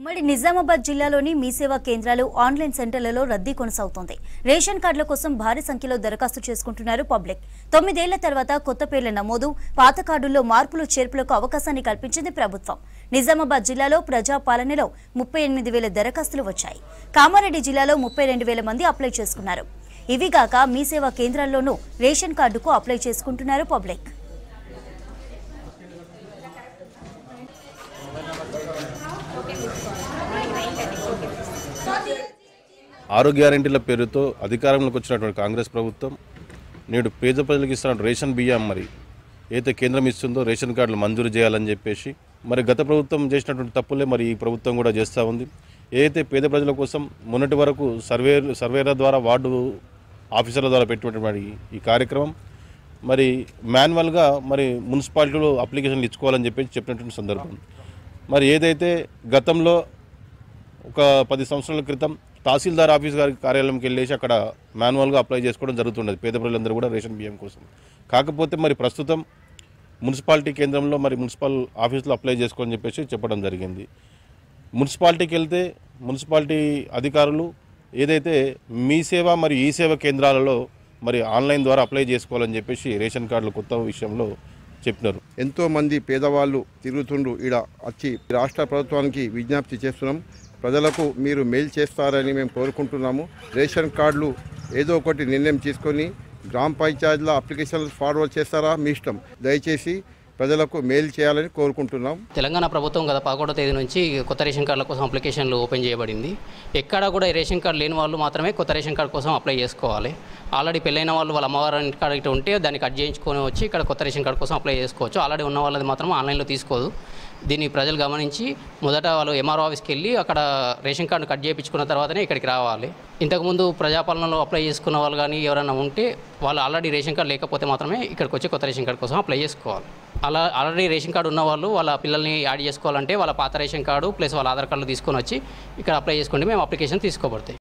ఉమ్మడి నిజామాబాద్ జిల్లాలోని మీ సేవా కేంద్రాలు ఆన్లైన్ సెంటర్లలో రద్దీ కొనసాగుతోంది. రేషన్ కార్డుల కోసం భారీ సంఖ్యలో దరఖాస్తు చేసుకుంటున్నారు పబ్లిక్. 9 ఏళ్ల తర్వాత కొత్త పేర్ల నమోదు, పాత కార్డుల్లో మార్పులు చేర్పులకు అవకాశాన్ని కల్పించింది ప్రభుత్వం. నిజామాబాద్ జిల్లాలో ప్రజాపాలనలో 38,000 దరఖాస్తులు వచ్చాయి. కామారెడ్డి జిల్లాలో 32,000 మంది అప్లై చేసుకున్నారు. ఇవిగాక మీ సేవా కేంద్రాల్లోనూ రేషన్ కార్డుకు అప్లై చేసుకుంటున్నారు పబ్లిక్. ఆరోగ్య గ్యారెంటీల పేరుతో అధికారంలోకి వచ్చినటువంటి కాంగ్రెస్ ప్రభుత్వం నేడు పేద ప్రజలకు ఇస్తున్న రేషన్ బియ్యం మరి ఏదైతే కేంద్రం ఇస్తుందో రేషన్ కార్డులు మంజూరు చేయాలని చెప్పేసి మరి గత ప్రభుత్వం చేసినటువంటి తప్పులే మరి ఈ ప్రభుత్వం కూడా చేస్తూ ఉంది. ఏదైతే పేద ప్రజల కోసం మొన్నటి వరకు సర్వేల ద్వారా వార్డు ఆఫీసర్ల ద్వారా పెట్టినటువంటి ఈ కార్యక్రమం మరి మాన్యువల్గా మరి మున్సిపాలిటీలో అప్లికేషన్లు ఇచ్చుకోవాలని చెప్పినటువంటి సందర్భం. మరి ఏదైతే గతంలో ఒక 10 సంవత్సరాల క్రితం తహసీల్దార్ ఆఫీస్ గారి కార్యాలయంకి వెళ్ళేసి అక్కడ మాన్యువల్గా అప్లై చేసుకోవడం జరుగుతుండేది పేద ప్రజలందరూ కూడా రేషన్ బియ్యం కోసం. కాకపోతే మరి ప్రస్తుతం మున్సిపాలిటీ కేంద్రంలో మరి మున్సిపల్ ఆఫీస్లో అప్లై చేసుకోని చెప్పేసి చెప్పడం జరిగింది. మున్సిపాలిటీకి వెళ్తే మున్సిపాలిటీ అధికారులు ఏదైతే మీ సేవ మరియు ఈ సేవ కేంద్రాలలో మరి ఆన్లైన్ ద్వారా అప్లై చేసుకోవాలని చెప్పేసి రేషన్ కార్డుల కొత్త విషయంలో చెప్పినారు. ఎంతోమంది పేదవాళ్ళు తిరుగుతుండ్రు. ఈడ వచ్చి రాష్ట్ర ప్రభుత్వానికి విజ్ఞప్తి చేస్తున్నాం. ప్రజలకు మీరు మెయిల్ చేస్తారని మేము కోరుకుంటున్నాము. రేషన్ కార్డులు ఏదో ఒకటి నిర్ణయం తీసుకొని గ్రామ పంచాయతీల అప్లికేషన్లు ఫార్వర్డ్ చేస్తారా మీ ఇష్టం. దయచేసి ప్రజలకు మెయిల్ చేయాలని కోరుకుంటున్నాం. తెలంగాణ ప్రభుత్వం గత 11వ తేదీ నుంచి కొత్త రేషన్ కార్డుల కోసం అప్లికేషన్లు ఓపెన్ చేయబడింది. ఎక్కడా కూడా రేషన్ కార్డు లేని వాళ్ళు మాత్రమే కొత్త రేషన్ కార్డు కోసం అప్లై చేసుకోవాలి. ఆల్రెడీ పెళ్ళైన వాళ్ళు వాళ్ళ అమ్మవారి కార్డు ఉంటే దాన్ని కట్ చేయించుకొని వచ్చి ఇక్కడ కొత్త రేషన్ కార్డు కోసం అప్లై చేసుకోవచ్చు. ఆల్రెడీ ఉన్న వాళ్ళది మాత్రం ఆన్లైన్లో తీసుకోదు. దీన్ని ప్రజలు గమనించి మొదట వాళ్ళు ఎంఆర్ఓ ఆఫీస్కి వెళ్ళి అక్కడ రేషన్ కార్డు కట్ చేయించుకున్న తర్వాతనే ఇక్కడికి రావాలి. ఇంతకుముందు ప్రజాపాలనలో అప్లై చేసుకున్న వాళ్ళు కానీ ఎవరైనా ఉంటే వాళ్ళు ఆల్రెడీ రేషన్ కార్డు లేకపోతే మాత్రమే ఇక్కడికి వచ్చి కొత్త రేషన్ కార్డు కోసం అప్లై చేసుకోవాలి. ఆల్రెడీ రేషన్ కార్డు ఉన్న వాళ్ళు వాళ్ళ పిల్లల్ని యాడ్ చేసుకోవాలంటే వాళ్ళ పాత రేషన్ కార్డు ప్లస్ వాళ్ళ ఆధార్ కార్డులు తీసుకొని వచ్చి ఇక్కడ అప్లై చేసుకుంటే మేము అప్లికేషన్ తీసుకోబడతాయి.